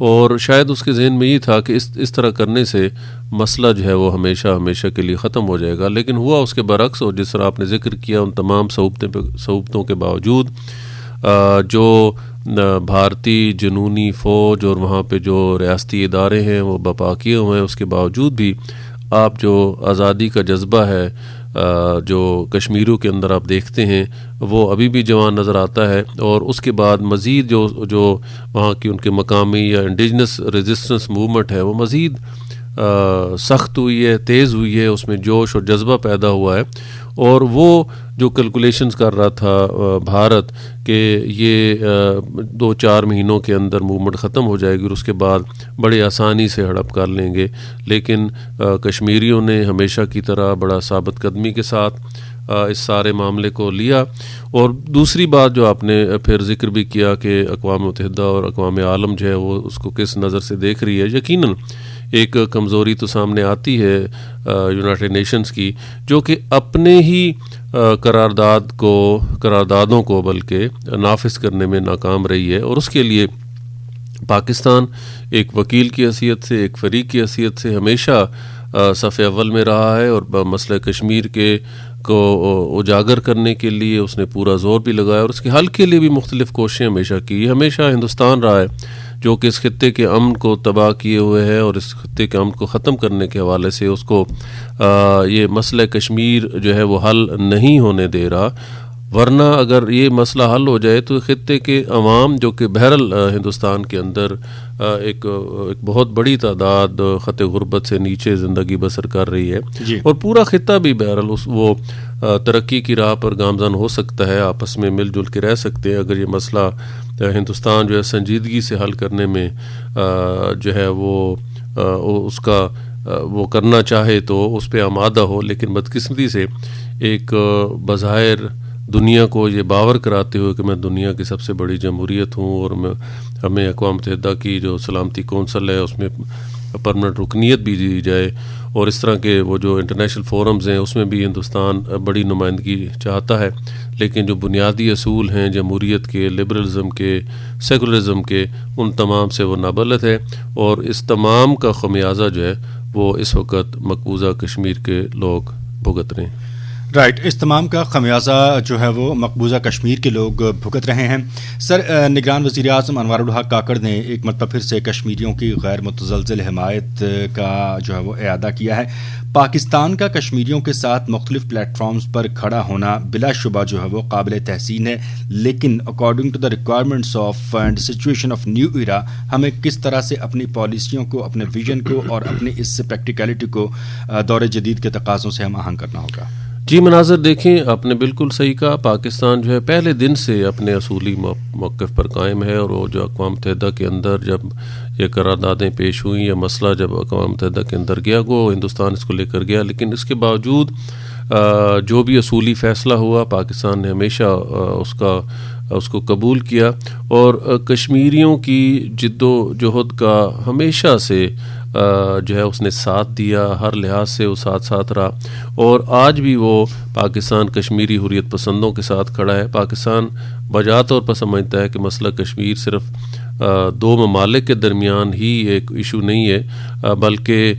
اور شاید اس کے ذہن میں یہ تھا کہ اس طرح کرنے سے مسئلہ جو ہے وہ ہمیشہ ہمیشہ کے لیے ختم ہو جائے گا، لیکن ہوا اس کے برعکس. اور جس طرح آپ نے ذکر کیا ان تمام صعوبتوں کے باوجود جو بھارتی جنونی فوج اور وہاں پہ جو ریاستی ادارے ہیں وہ بپا کیے ہوئے ہیں، اس کے باوجود بھی آپ جو آزادی کا جذبہ ہے جو کشمیریوں کے اندر آپ دیکھتے ہیں وہ ابھی بھی جوان نظر آتا ہے. اور اس کے بعد مزید جو وہاں کی ان کے مقامی یا انڈیجنس ریزسٹنس موومنٹ ہے وہ مزید سخت ہوئی ہے، تیز ہوئی ہے، اس میں جوش اور جذبہ پیدا ہوا ہے. اور وہ جو کیلکولیشنز کر رہا تھا بھارت کہ یہ 2-4 مہینوں کے اندر موومنٹ ختم ہو جائے گی اور اس کے بعد بڑی آسانی سے ہڑپ کر لیں گے، لیکن کشمیریوں نے ہمیشہ کی طرح بڑا ثابت قدمی کے ساتھ اس سارے معاملے کو لیا. اور دوسری بات جو آپ نے پھر ذکر بھی کیا کہ اقوام متحدہ اور اقوام عالم جو ہے وہ اس کو کس نظر سے دیکھ رہی ہے. یقیناً ایک کمزوری تو سامنے آتی ہے یونائٹڈ نیشنز کی، جو کہ اپنے ہی قراردادوں کو بلکہ نافذ کرنے میں ناکام رہی ہے. اور اس کے لیے پاکستان ایک وکیل کی حیثیت سے، ایک فریق کی حیثیت سے ہمیشہ صف اول میں رہا ہے، اور مسئلہ کشمیر کو اجاگر کرنے کے لیے اس نے پورا زور بھی لگایا، اور اس کے حل کے لیے بھی مختلف کوششیں ہمیشہ کی. یہ ہمیشہ ہندوستان رہا ہے جو کہ اس خطے کے امن کو تباہ کیے ہوئے ہے، اور اس خطے کے امن کو ختم کرنے کے حوالے سے اس کو یہ مسئلہ کشمیر جو ہے وہ حل نہیں ہونے دے رہا. ورنہ اگر یہ مسئلہ حل ہو جائے تو خطے کے عوام جو کہ بہرحال ہندوستان کے اندر ایک بہت بڑی تعداد خط غربت سے نیچے زندگی بسر کر رہی ہے جی. اور پورا خطہ بھی بہرحال وہ ترقی کی راہ پر گامزن ہو سکتا ہے، آپس میں مل جل کے رہ سکتے ہیں اگر یہ مسئلہ ہندوستان جو ہے سنجیدگی سے حل کرنے میں جو ہے وہ اس کا وہ کرنا چاہے تو اس پہ آمادہ ہو. لیکن بدقسمتی سے ایک بظاہر دنیا کو یہ باور کراتے ہوئے کہ میں دنیا کی سب سے بڑی جمہوریت ہوں اور ہمیں اقوام متحدہ کی جو سلامتی کونسل ہے اس میں پرمننٹ رکنیت بھی دی جائے، اور اس طرح کے وہ جو انٹرنیشنل فورمز ہیں اس میں بھی ہندوستان بڑی نمائندگی چاہتا ہے، لیکن جو بنیادی اصول ہیں جمہوریت کے، لبرلزم کے، سیکولرزم کے، ان تمام سے وہ نابلد ہے. اور اس تمام کا خمیازہ جو ہے وہ اس وقت مقبوضہ کشمیر کے لوگ بھگت رہے ہیں. رائٹ، اس تمام کا خمیازہ جو ہے وہ مقبوضہ کشمیر کے لوگ بھگت رہے ہیں. سر، نگران وزیر اعظم انوار الحق کاکڑ نے ایک مرتبہ پھر سے کشمیریوں کی غیر متزلزل حمایت کا جو ہے وہ اعادہ کیا ہے. پاکستان کا کشمیریوں کے ساتھ مختلف پلیٹ فارمز پر کھڑا ہونا بلا شبہ جو ہے وہ قابل تحسین ہے، لیکن according to the requirements of and situation of new era ہمیں کس طرح سے اپنی پالیسیوں کو، اپنے ویژن کو اور اپنی اس پریکٹیکلٹی کو دور جدید کے تقاضوں سے ہم آہنگ کرنا ہوگا. جی مناظر، دیکھیں آپ نے بالکل صحیح کہا. پاکستان جو ہے پہلے دن سے اپنے اصولی موقف پر قائم ہے، اور وہ جو اقوام متحدہ کے اندر جب یہ قراردادیں پیش ہوئیں یا مسئلہ جب اقوام متحدہ کے اندر گیا وہ ہندوستان اس کو لے کر گیا، لیکن اس کے باوجود جو بھی اصولی فیصلہ ہوا پاکستان نے ہمیشہ اس کو قبول کیا، اور کشمیریوں کی جد و جہد کا ہمیشہ سے جو ہے اس نے ساتھ دیا، ہر لحاظ سے وہ ساتھ رہا، اور آج بھی وہ پاکستان کشمیری حریت پسندوں کے ساتھ کھڑا ہے. پاکستان بجا طور پر سمجھتا ہے کہ مسئلہ کشمیر صرف 2 ممالک کے درمیان ہی ایک ایشو نہیں ہے، بلکہ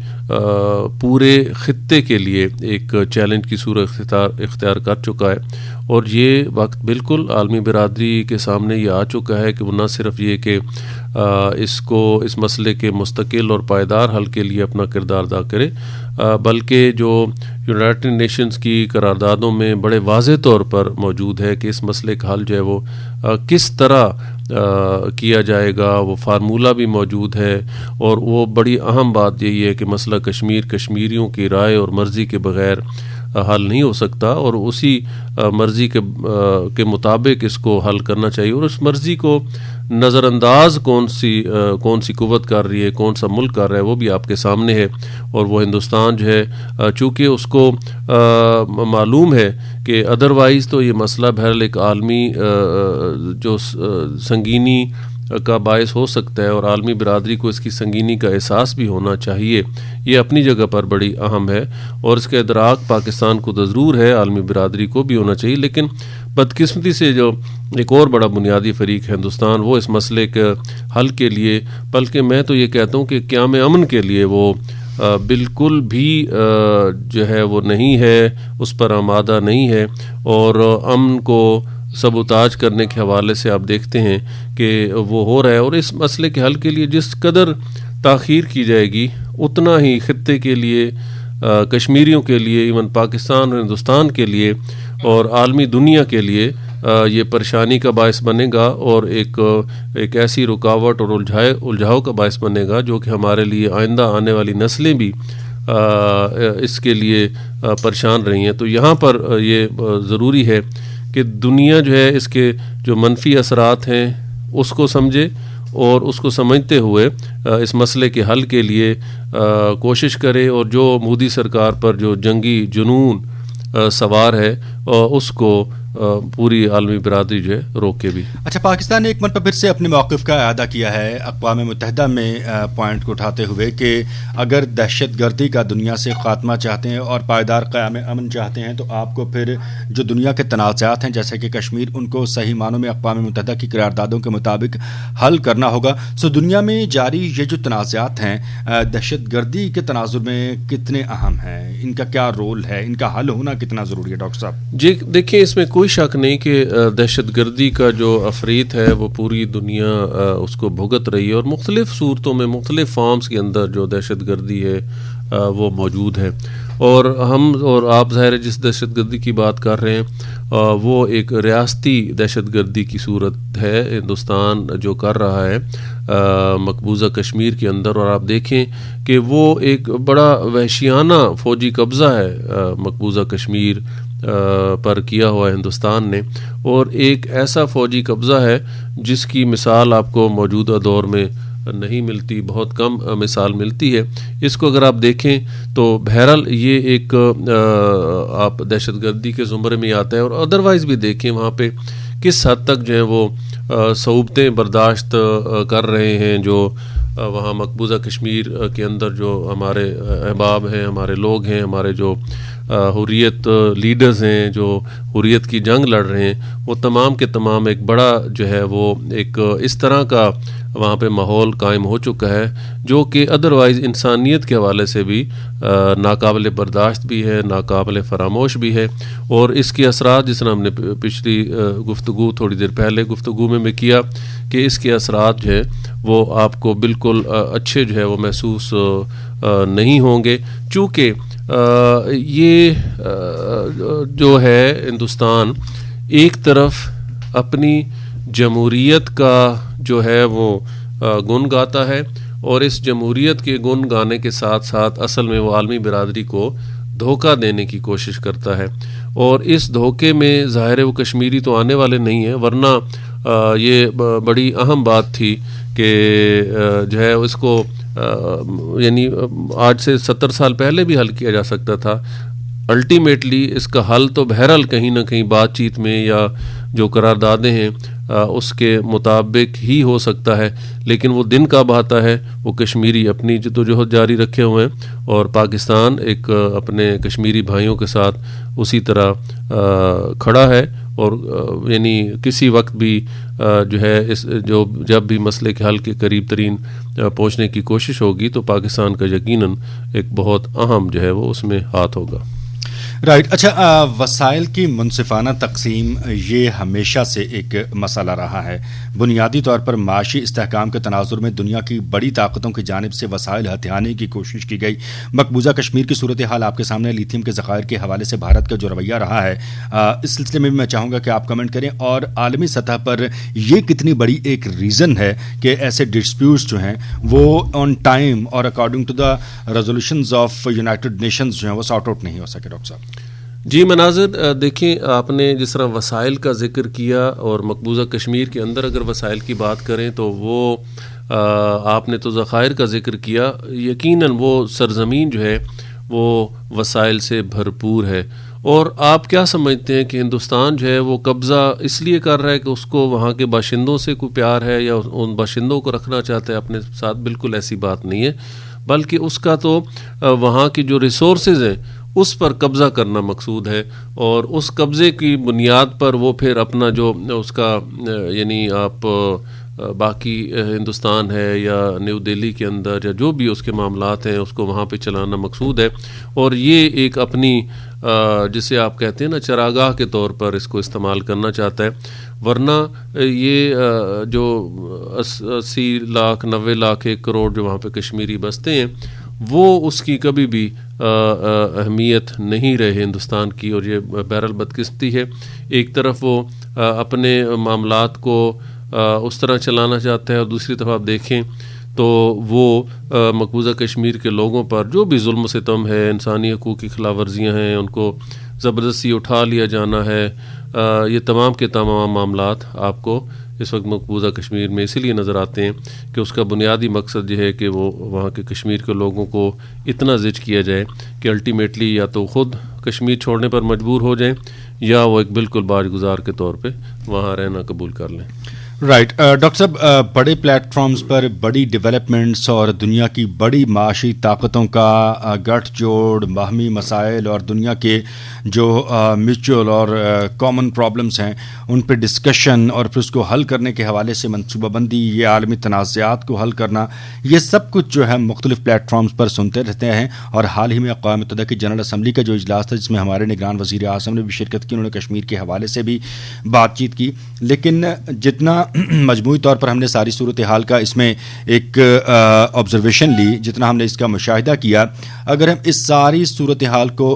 پورے خطے کے لیے ایک چیلنج کی صورت اختیار کر چکا ہے. اور یہ وقت بالکل عالمی برادری کے سامنے یہ آ چکا ہے کہ وہ نہ صرف یہ کہ اس مسئلے کے مستقل اور پائیدار حل کے لیے اپنا کردار ادا کرے، بلکہ جو یونائٹڈ نیشنز کی قراردادوں میں بڑے واضح طور پر موجود ہے کہ اس مسئلے کا حل جو ہے وہ کس طرح کیا جائے گا، وہ فارمولہ بھی موجود ہے. اور وہ بڑی اہم بات یہی ہے کہ مسئلہ کشمیریوں کی رائے اور مرضی کے بغیر حل نہیں ہو سکتا، اور اسی مرضی کے مطابق اس کو حل کرنا چاہیے. اور اس مرضی کو نظر انداز کون سی قوت کر رہی ہے، کون سا ملک کر رہا ہے، وہ بھی آپ کے سامنے ہے. اور وہ ہندوستان جو ہے چونکہ اس کو معلوم ہے کہ ادروائز تو یہ مسئلہ بہرحال ایک عالمی جو سنگینی کا باعث ہو سکتا ہے، اور عالمی برادری کو اس کی سنگینی کا احساس بھی ہونا چاہیے. یہ اپنی جگہ پر بڑی اہم ہے، اور اس کا ادراک پاکستان کو ضرور ہے، عالمی برادری کو بھی ہونا چاہیے. لیکن بدقسمتی سے جو ایک اور بڑا بنیادی فریق ہندوستان، وہ اس مسئلے کے حل کے لیے، بلکہ میں تو یہ کہتا ہوں کہ قیام امن کے لیے وہ بالکل بھی جو ہے وہ نہیں ہے، اس پر آمادہ نہیں ہے، اور امن کو سبوتاج کرنے کے حوالے سے آپ دیکھتے ہیں کہ وہ ہو رہا ہے۔ اور اس مسئلے کے حل کے لیے جس قدر تاخیر کی جائے گی، اتنا ہی خطے کے لیے، کشمیریوں کے لیے، ایون پاکستان اور ہندوستان کے لیے اور عالمی دنیا کے لیے یہ پریشانی کا باعث بنے گا، اور ایک ایسی رکاوٹ اور الجھاؤ کا باعث بنے گا جو کہ ہمارے لیے آئندہ آنے والی نسلیں بھی اس کے لیے پریشان رہی ہیں۔ تو یہاں پر یہ ضروری ہے کہ دنیا جو ہے اس کے جو منفی اثرات ہیں اس کو سمجھے، اور اس کو سمجھتے ہوئے اس مسئلے کے حل کے لیے کوشش کرے، اور جو مودی سرکار پر جو جنگی جنون سوار ہے اس کو پوری عالمی برادری جو ہے روکے بھی۔ اچھا، پاکستان نے ایک مرتبہ پھر سے اپنے موقف کا اعادہ کیا ہے اقوام متحدہ میں پوائنٹ کو اٹھاتے ہوئے کہ اگر دہشت گردی کا دنیا سے خاتمہ چاہتے ہیں اور پائیدار قیام امن چاہتے ہیں تو آپ کو پھر جو دنیا کے تنازعات ہیں جیسے کہ کشمیر، ان کو صحیح معنوں میں اقوام متحدہ کی قراردادوں کے مطابق حل کرنا ہوگا۔ دنیا میں جاری یہ جو تنازعات ہیں دہشت گردی کے تناظر میں کتنے اہم ہیں، ان کا کیا رول ہے، ان کا حل ہونا کتنا ضروری ہے ڈاکٹر صاحب؟ جی دیکھیں، اس میں کوئی شک نہیں کہ دہشت گردی کا جو افریت ہے وہ پوری دنیا اس کو بھگت رہی ہے، اور مختلف صورتوں میں، مختلف فارمز کے اندر جو دہشت گردی ہے وہ موجود ہے، اور ہم اور آپ ظاہر ہے جس دہشت گردی کی بات کر رہے ہیں وہ ایک ریاستی دہشت گردی کی صورت ہے ہندوستان جو کر رہا ہے مقبوضہ کشمیر کے اندر، اور آپ دیکھیں کہ وہ ایک بڑا وحشیانہ فوجی قبضہ ہے مقبوضہ کشمیر پر کیا ہوا ہندوستان نے، اور ایک ایسا فوجی قبضہ ہے جس کی مثال آپ کو موجودہ دور میں نہیں ملتی، بہت کم مثال ملتی ہے۔ اس کو اگر آپ دیکھیں تو بہرحال یہ ایک آپ دہشت گردی کے زمرے میں آتا ہے، اور ادروائز بھی دیکھیں وہاں پہ کس حد تک جو ہے وہ صعوبتیں برداشت کر رہے ہیں جو وہاں مقبوضہ کشمیر کے اندر جو ہمارے احباب ہیں، ہمارے لوگ ہیں، ہمارے جو حریت لیڈرز ہیں جو حریت کی جنگ لڑ رہے ہیں، وہ تمام کے تمام ایک بڑا جو ہے وہ ایک اس طرح کا وہاں پہ ماحول قائم ہو چکا ہے جو کہ ادروائز انسانیت کے حوالے سے بھی ناقابل برداشت بھی ہے، ناقابل فراموش بھی ہے، اور اس کے اثرات جس طرح ہم نے پچھلی گفتگو تھوڑی دیر پہلے گفتگو میں کیا کہ اس کے اثرات جو ہے وہ آپ کو بالکل اچھے جو ہے وہ محسوس نہیں ہوں گے، چونکہ یہ جو ہے ہندوستان ایک طرف اپنی جمہوریت کا جو ہے وہ گن گاتا ہے، اور اس جمہوریت کے گن گانے کے ساتھ ساتھ اصل میں وہ عالمی برادری کو دھوکہ دینے کی کوشش کرتا ہے، اور اس دھوکے میں ظاہر ہے وہ کشمیری تو آنے والے نہیں ہیں، ورنہ یہ بڑی اہم بات تھی کہ جو ہے اس کو یعنی آج سے 70 سال پہلے بھی حل کیا جا سکتا تھا۔ الٹیمیٹلی اس کا حل تو بہرحال کہیں نہ کہیں بات چیت میں یا جو قراردادیں ہیں اس کے مطابق ہی ہو سکتا ہے، لیکن وہ دن کب آتا ہے، وہ کشمیری اپنی جدوجہد جاری رکھے ہوئے ہیں، اور پاکستان ایک اپنے کشمیری بھائیوں کے ساتھ اسی طرح کھڑا ہے، اور یعنی کسی وقت بھی جو ہے جب بھی مسئلے کے حل کے قریب ترین پہنچنے کی کوشش ہوگی تو پاکستان کا یقیناً ایک بہت اہم جو ہے وہ اس میں ہاتھ ہوگا۔ رائٹ۔ اچھا، وسائل کی منصفانہ تقسیم یہ ہمیشہ سے ایک مسئلہ رہا ہے۔ بنیادی طور پر معاشی استحکام کے تناظر میں دنیا کی بڑی طاقتوں کی جانب سے وسائل ہتھیانے کی کوشش کی گئی۔ مقبوضہ کشمیر کی صورتحال آپ کے سامنے، لیتھیم کے ذخائر کے حوالے سے بھارت کا جو رویہ رہا ہے، اس سلسلے میں بھی میں چاہوں گا کہ آپ کمنٹ کریں، اور عالمی سطح پر یہ کتنی بڑی ایک ریزن ہے کہ ایسے ڈسپیوٹس جو ہیں وہ آن ٹائم اور according to the resolutions of United Nations جو ہیں وہ سارٹ آؤٹ نہیں ہو سکے۔ ڈاکٹر صاحب جی مناظر، دیکھیں آپ نے جس طرح وسائل کا ذکر کیا، اور مقبوضہ کشمیر کے اندر اگر وسائل کی بات کریں تو وہ آپ نے تو ذخائر کا ذکر کیا، یقیناً وہ سرزمین جو ہے وہ وسائل سے بھرپور ہے، اور آپ کیا سمجھتے ہیں کہ ہندوستان جو ہے وہ قبضہ اس لیے کر رہا ہے کہ اس کو وہاں کے باشندوں سے کوئی پیار ہے یا ان باشندوں کو رکھنا چاہتا ہے اپنے ساتھ؟ بالکل ایسی بات نہیں ہے، بلکہ اس کا تو وہاں کی جو ریسورسز ہیں اس پر قبضہ کرنا مقصود ہے، اور اس قبضے کی بنیاد پر وہ پھر اپنا جو اس کا یعنی آپ باقی ہندوستان ہے یا نیو دہلی کے اندر یا جو بھی اس کے معاملات ہیں اس کو وہاں پہ چلانا مقصود ہے، اور یہ ایک اپنی جسے آپ کہتے ہیں نا چراگاہ کے طور پر اس کو استعمال کرنا چاہتا ہے. ورنہ یہ جو 80 لاکھ 90 لاکھ 1 کروڑ جو وہاں پہ کشمیری بستے ہیں وہ اس کی کبھی بھی اہمیت نہیں رہے ہندوستان کی، اور یہ بہرحال بدقسمتی ہے. ایک طرف وہ اپنے معاملات کو اس طرح چلانا چاہتا ہے، اور دوسری طرف آپ دیکھیں تو وہ مقبوضہ کشمیر کے لوگوں پر جو بھی ظلم و ستم ہے، انسانی حقوق کی خلاف ورزیاں ہیں، ان کو زبردستی اٹھا لیا جانا ہے، یہ تمام کے تمام معاملات آپ کو اس وقت مقبوضہ کشمیر میں اسی لیے نظر آتے ہیں کہ اس کا بنیادی مقصد یہ ہے کہ وہ وہاں کے کشمیر کے لوگوں کو اتنا زج کیا جائے کہ الٹیمیٹلی یا تو خود کشمیر چھوڑنے پر مجبور ہو جائیں یا وہ ایک بالکل باج گزار کے طور پہ وہاں رہنا قبول کر لیں. رائٹ. ڈاکٹر صاحب، بڑے پلیٹ فارمز پر بڑی ڈیولپمنٹس اور دنیا کی بڑی معاشی طاقتوں کا گٹھ جوڑ، باہمی مسائل اور دنیا کے جو میوچل اور کامن پرابلمس ہیں ان پہ ڈسکشن اور پھر اس کو حل کرنے کے حوالے سے منصوبہ بندی، یہ عالمی تنازعات کو حل کرنا، یہ سب کچھ جو ہے مختلف پلیٹ فارمز پر سنتے رہتے ہیں. اور حال ہی میں اقوام متحدہ کی جنرل اسمبلی کا جو اجلاس تھا جس میں ہمارے نگران وزیر اعظم نے بھی شرکت کی، انہوں نے کشمیر کے حوالے سے بھی بات چیت کی. لیکن جتنا مجموعی طور پر ہم نے ساری صورتحال کا اس میں ایک آبزرویشن لی، جتنا ہم نے اس کا مشاہدہ کیا، اگر ہم اس ساری صورتحال کو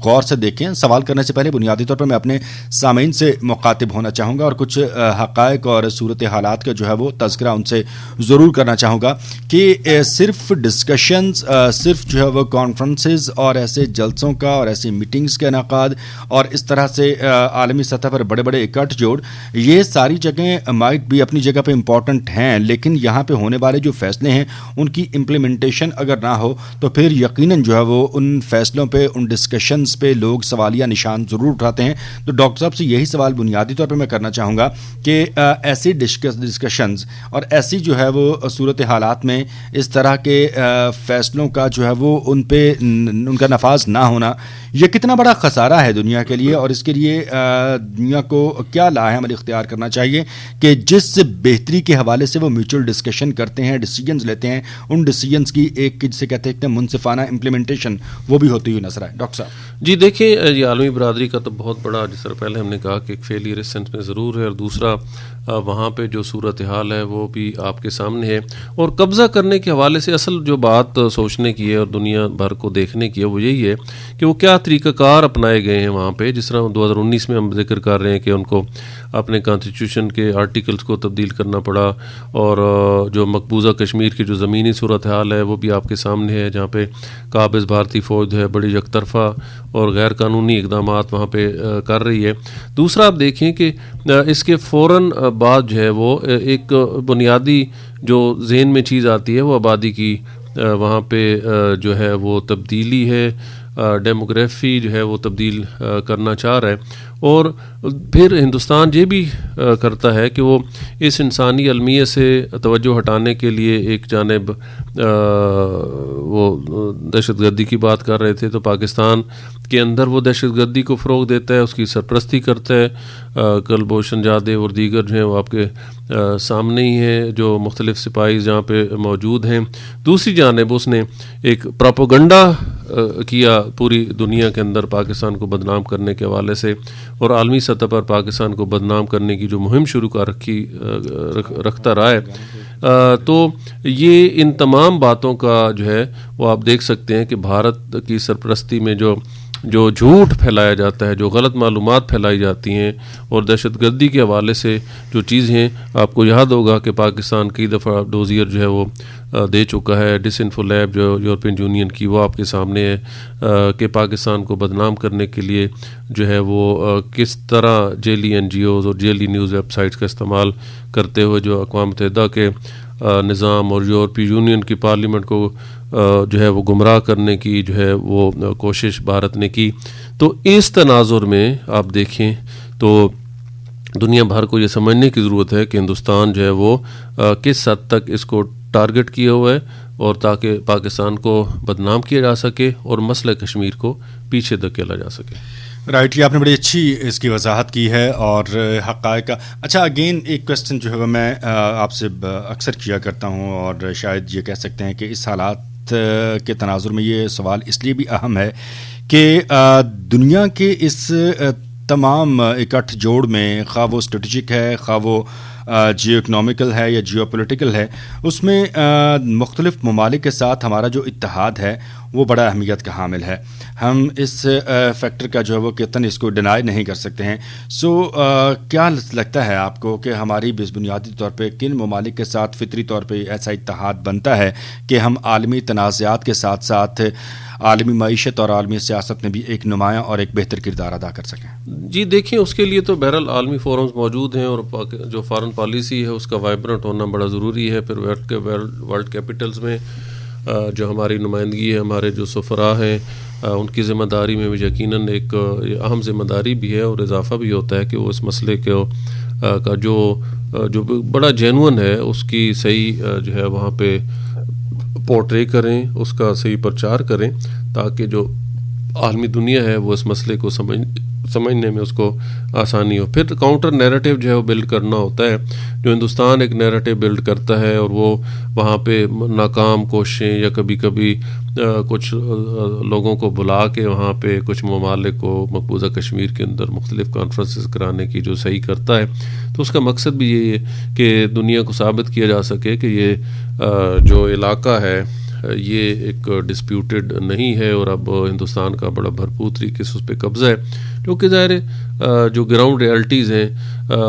غور سے دیکھیں، سوال کرنے سے پہلے بنیادی طور پر میں اپنے سامعین سے مخاطب ہونا چاہوں گا اور کچھ حقائق اور صورتحالات کا جو ہے وہ تذکرہ ان سے ضرور کرنا چاہوں گا کہ صرف ڈسکشنز، صرف جو ہے وہ کانفرنسز اور ایسے جلسوں کا اور ایسی میٹنگز کا انعقاد اور اس طرح سے عالمی سطح پر بڑے بڑے اکٹھ جوڑ، یہ ساری جگہیں مائٹ بھی اپنی جگہ پہ امپورٹنٹ ہیں، لیکن یہاں پہ ہونے والے جو فیصلے ہیں ان کی امپلیمنٹیشن اگر نہ ہو تو پھر یقیناً جو ہے وہ ان فیصلوں پہ، ان ڈسکشنز پہ لوگ سوالیہ نشان ضرور اٹھاتے ہیں. تو ڈاکٹر صاحب سے یہی سوال بنیادی طور پہ میں کرنا چاہوں گا کہ ایسی ڈسکشنز اور ایسی جو ہے وہ صورت حالات میں اس طرح کے فیصلوں کا جو ہے وہ ان پہ ان کا نفاذ نہ ہونا، یہ کتنا بڑا خسارہ ہے دنیا کے لیے، اور اس کے لیے دنیا کو کیا لاہ عمل اختیار کرنا چاہیے کہ جس بہتری کے حوالے سے وہ میوچل ڈسکشن کرتے ہیں، ڈیسیجنز لیتے ہیں، ان ڈیسیجنز کی ایک جسے کہتے ہیں منصفانہ امپلیمنٹیشن وہ بھی ہوتی ہوئی نظر آئے. ڈاکٹر صاحب جی دیکھیں، یہ عالمی برادری کا تو بہت بڑا، جس طرح پہلے ہم نے کہا کہ ایک فیلئر اس سینس میں ضرور ہے، اور دوسرا وہاں پہ جو صورتحال ہے وہ بھی آپ کے سامنے ہے. اور قبضہ کرنے کے حوالے سے اصل جو بات سوچنے کی ہے اور دنیا بھر کو دیکھنے کی ہے وہ یہی ہے کہ وہ کیا طریقہ کار اپنائے گئے ہیں وہاں پہ. جس طرح 2019 میں ہم ذکر کر رہے ہیں کہ ان کو اپنے کانسٹیٹیوشن کے آرٹیکلز کو تبدیل کرنا پڑا، اور جو مقبوضہ کشمیر کی جو زمینی صورتحال ہے وہ بھی آپ کے سامنے ہے، جہاں پہ قابض بھارتی فوج ہے بڑی یک طرفہ اور غیر قانونی اقدامات وہاں پہ کر رہی ہے. دوسرا آپ دیکھیں کہ اس کے فوراً بعد جو ہے وہ ایک بنیادی جو ذہن میں چیز آتی ہے وہ آبادی کی وہاں پہ جو ہے وہ تبدیلی ہے، ڈیموگرافی جو ہے وہ تبدیل کرنا چاہ رہا ہے. اور پھر ہندوستان یہ بھی کرتا ہے کہ وہ اس انسانی المیہ سے توجہ ہٹانے کے لیے ایک جانب وہ دہشت گردی کی بات کر رہے تھے، تو پاکستان کے اندر وہ دہشت گردی کو فروغ دیتا ہے، اس کی سرپرستی کرتا ہے. کلبھوشن جادیو اور دیگر جو ہیں وہ آپ کے سامنے ہی ہیں، جو مختلف سپاہی جہاں پہ موجود ہیں. دوسری جانب اس نے ایک پراپوگنڈا کیا پوری دنیا کے اندر پاکستان کو بدنام کرنے کے حوالے سے، اور عالمی سطح پر پاکستان کو بدنام کرنے کی جو مہم شروع کر رکھتا رہا ہے. تو یہ ان تمام باتوں کا جو ہے وہ آپ دیکھ سکتے ہیں کہ بھارت کی سرپرستی میں جو جھوٹ پھیلایا جاتا ہے، جو غلط معلومات پھیلائی جاتی ہیں، اور دہشت گردی کے حوالے سے جو چیزیں آپ کو یاد ہوگا کہ پاکستان کئی دفعہ ڈوزیئر جو ہے وہ دے چکا ہے، ڈس انفو لیب جو یورپین یونین کی، وہ آپ کے سامنے ہے کہ پاکستان کو بدنام کرنے کے لیے جو ہے وہ کس طرح جیلی این جی اوز اور جیلی نیوز ویب سائٹس کا استعمال کرتے ہوئے جو اقوام متحدہ کے نظام اور یورپی یونین کی پارلیمنٹ کو جو ہے وہ گمراہ کرنے کی جو ہے وہ کوشش بھارت نے کی. تو اس تناظر میں آپ دیکھیں تو دنیا بھر کو یہ سمجھنے کی ضرورت ہے کہ ہندوستان جو ہے وہ کس حد تک اس کو ٹارگٹ کیا ہوا ہے، اور تاکہ پاکستان کو بدنام کیا جا سکے اور مسئلہ کشمیر کو پیچھے دھکیلا جا سکے. رائٹ، یہ آپ نے بڑی اچھی اس کی وضاحت کی ہے اور حقائق کا. اچھا، اگین ایک کویسچن جو ہے میں آپ سے اکثر کیا کرتا ہوں اور شاید یہ کہہ سکتے ہیں کہ اس حالات کے تناظر میں یہ سوال اس لیے بھی اہم ہے کہ دنیا کے اس تمام اکٹھ جوڑ میں، خواہ وہ اسٹریٹجک ہے، خواہ وہ جیو اکنامیکل ہے یا جیو پولیٹیکل ہے، اس میں مختلف ممالک کے ساتھ ہمارا جو اتحاد ہے وہ بڑا اہمیت کا حامل ہے. ہم اس فیکٹر کا جو ہے وہ کتن اس کو ڈینائی نہیں کر سکتے ہیں. سو کیا لگتا ہے آپ کو کہ ہماری بنیادی طور پہ کن ممالک کے ساتھ فطری طور پہ ایسا اتحاد بنتا ہے کہ ہم عالمی تنازعات کے ساتھ ساتھ عالمی معیشت اور عالمی سیاست میں بھی ایک نمایاں اور ایک بہتر کردار ادا کر سکیں؟ جی دیکھیں، اس کے لیے تو بہرحال عالمی فورمز موجود ہیں اور جو فارن پالیسی ہے اس کا وائبرنٹ ہونا بڑا ضروری ہے. پھر ورلڈ کیپٹلز میں جو ہماری نمائندگی ہے، ہمارے جو سفراء ہیں، ان کی ذمہ داری میں بھی یقیناً ایک اہم ذمہ داری بھی ہے اور اضافہ بھی ہوتا ہے کہ وہ اس مسئلے کا جو بڑا جینون ہے اس کی صحیح جو ہے وہاں پہ پورٹرے کریں، اس کا صحیح پرچار کریں، تاکہ جو عالمی دنیا ہے وہ اس مسئلے کو سمجھنے میں اس کو آسانی ہو. پھر کاؤنٹر نیریٹو جو ہے وہ بلڈ کرنا ہوتا ہے. جو ہندوستان ایک نیریٹو بلڈ کرتا ہے اور وہ وہاں پہ ناکام کوششیں یا کبھی کبھی کچھ لوگوں کو بلا کے وہاں پہ کچھ ممالک کو مقبوضہ کشمیر کے اندر مختلف کانفرنسز کرانے کی جو صحیح کرتا ہے، تو اس کا مقصد بھی یہی ہے کہ دنیا کو ثابت کیا جا سکے کہ یہ جو علاقہ ہے یہ ایک ڈسپیوٹڈ نہیں ہے اور اب ہندوستان کا بڑا بھرپور طریقے سے اس پہ قبضہ ہے. کیونکہ ظاہر جو گراؤنڈ ریالٹیز ہیں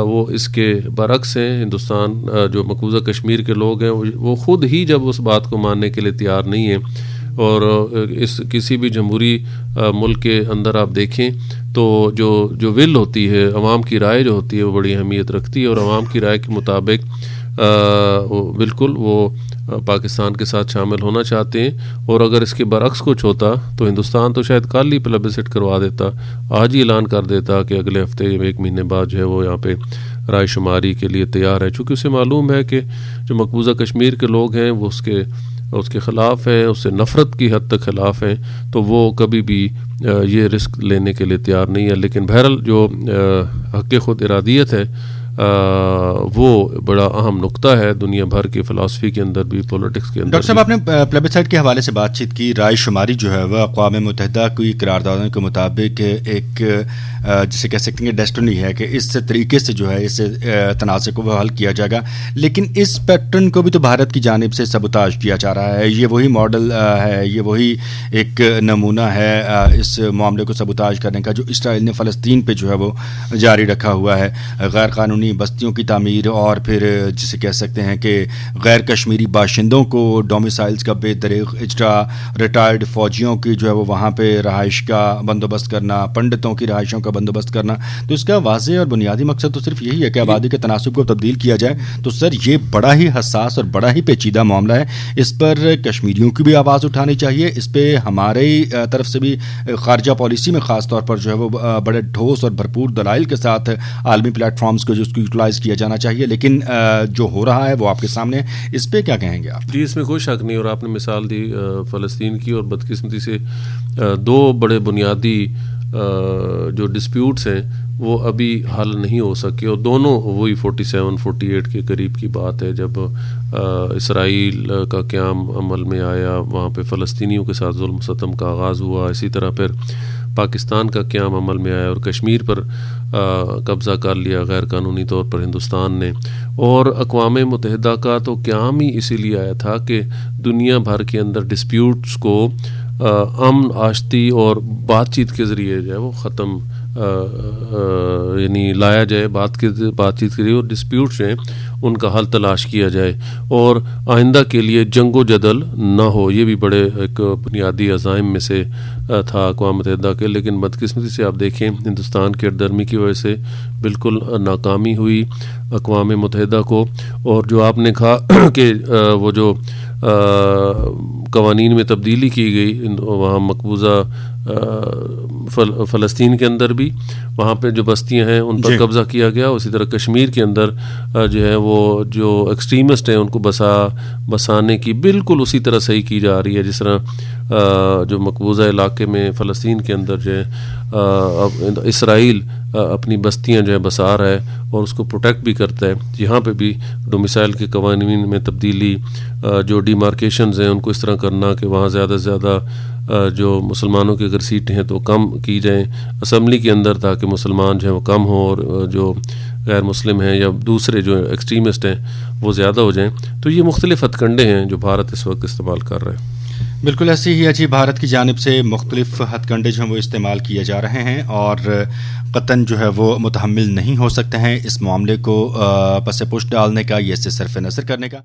وہ اس کے برعکس ہیں. ہندوستان جو مقبوضہ کشمیر کے لوگ ہیں وہ خود ہی جب اس بات کو ماننے کے لیے تیار نہیں ہیں، اور اس کسی بھی جمہوری ملک کے اندر آپ دیکھیں تو جو ول ہوتی ہے، عوام کی رائے جو ہوتی ہے وہ بڑی اہمیت رکھتی ہے، اور عوام کی رائے کے مطابق بالکل وہ پاکستان کے ساتھ شامل ہونا چاہتے ہیں. اور اگر اس کے برعکس کچھ ہوتا تو ہندوستان تو شاید کل ہی پلبسٹ کروا دیتا، آج ہی اعلان کر دیتا کہ اگلے ہفتے ایک مہینے بعد جو ہے وہ یہاں پہ رائے شماری کے لیے تیار ہے. چونکہ اسے معلوم ہے کہ جو مقبوضہ کشمیر کے لوگ ہیں وہ اس کے خلاف ہیں، اس سے نفرت کی حد تک خلاف ہیں، تو وہ کبھی بھی یہ رسک لینے کے لیے تیار نہیں ہے. لیکن بہرحال جو حق خود ارادیت ہے وہ بڑا اہم نقطہ ہے دنیا بھر کی فلسفی کے اندر بھی، پولیٹکس کے اندر. ڈاکٹر صاحب، آپ نے پلیبسائٹ کے حوالے سے بات چیت کی. رائے شماری جو ہے وہ اقوام متحدہ کی قراردادوں کے مطابق ایک جسے کہہ سکتے ہیں ڈیسٹنی ہے کہ اس طریقے سے جو ہے اس تنازع کو وہ حل کیا جائے گا. لیکن اس پیٹرن کو بھی تو بھارت کی جانب سے سبوتاژ کیا جا رہا ہے. یہ وہی ماڈل ہے، یہ وہی ایک نمونہ ہے اس معاملے کو سبوتاژ کرنے کا جو اسرائیل نے فلسطین پہ جو ہے وہ جاری رکھا ہوا ہے. غیر قانونی بستیوں کی تعمیر اور پھر جسے کہہ سکتے ہیں کہ غیر کشمیری باشندوں کو ڈومیسائلز کا بے دریغ اجرا، ریٹائرڈ فوجیوں کی جو ہے وہ وہاں پہ رہائش کا بندوبست کرنا، پنڈتوں کی رہائشوں کا بندوبست کرنا. تو اس کا واضح اور بنیادی مقصد تو صرف یہی ہے کہ آبادی کے تناسب کو تبدیل کیا جائے. تو سر، یہ بڑا ہی حساس اور بڑا ہی پیچیدہ معاملہ ہے. اس پر کشمیریوں کی بھی آواز اٹھانی چاہیے. اس پہ ہماری طرف سے بھی خارجہ پالیسی میں خاص طور پر جو ہے وہ بڑے ٹھوس اور بھرپور دلائل کے ساتھ عالمی پلیٹ فارمز کو جو اس کو یوٹیلائز کیا جانا چاہیے. لیکن جو ہو رہا ہے وہ آپ کے سامنے، اس پہ کیا کہیں گے آپ؟ جی، اس میں کوئی شک نہیں. اور آپ نے مثال دی فلسطین کی، اور بدقسمتی سے دو بڑے بنیادی جو ڈسپیوٹس ہیں وہ ابھی حل نہیں ہو سکے، اور دونوں وہی 47-48 کے قریب کی بات ہے جب اسرائیل کا قیام عمل میں آیا، وہاں پہ فلسطینیوں کے ساتھ ظلم ستم کا آغاز ہوا. اسی طرح پھر پاکستان کا قیام عمل میں آیا اور کشمیر پر قبضہ کر لیا غیر قانونی طور پر ہندوستان نے. اور اقوام متحدہ کا تو قیام ہی اسی لیے آیا تھا کہ دنیا بھر کے اندر ڈسپیوٹس کو امن آشتی اور بات چیت کے ذریعے جو ہے وہ ختم یعنی لایا جائے، بات چیت کے ذریعے، اور ڈسپیوٹس ہیں ان کا حل تلاش کیا جائے اور آئندہ کے لیے جنگ و جدل نہ ہو. یہ بھی بڑے ایک بنیادی عزائم میں سے تھا اقوام متحدہ کے. لیکن بدقسمتی سے آپ دیکھیں ہندوستان کے درمی کی وجہ سے بالکل ناکامی ہوئی اقوام متحدہ کو. اور جو آپ نے کہا کہ وہ جو قوانین میں تبدیلی کی گئی وہاں مقبوضہ فلسطین کے اندر بھی وہاں پہ جو بستیاں ہیں ان پر قبضہ کیا گیا. اسی طرح کشمیر کے اندر جو ہے وہ جو ایکسٹریمسٹ ہیں ان کو بسانے کی بالکل اسی طرح صحیح کی جا رہی ہے جس طرح جو مقبوضہ علاقے میں فلسطین کے اندر جو ہے اسرائیل اپنی بستیاں جو ہے بسا رہا ہے اور اس کو پروٹیکٹ بھی کرتا ہے. یہاں پہ بھی ڈومیسائل کے قوانین میں تبدیلی, جو ڈیمارکیشنز ہیں ان کو اس طرح کرنا کہ وہاں زیادہ سے زیادہ جو مسلمانوں کی اگر سیٹیں ہیں تو کم کی جائیں اسمبلی کے اندر تاکہ مسلمان جو ہیں وہ کم ہوں اور جو غیر مسلم ہیں یا دوسرے جو ایکسٹریمسٹ ہیں وہ زیادہ ہو جائیں. تو یہ مختلف ہتھ کنڈے ہیں جو بھارت اس وقت استعمال کر رہا ہے. بالکل ایسی ہی جی بھارت کی جانب سے مختلف ہتھ کنڈے جو ہیں وہ استعمال کیے جا رہے ہیں اور قطعاً جو ہے وہ متحمل نہیں ہو سکتے ہیں اس معاملے کو پس پش ڈالنے کا, یہ صرف نظر کرنے کا.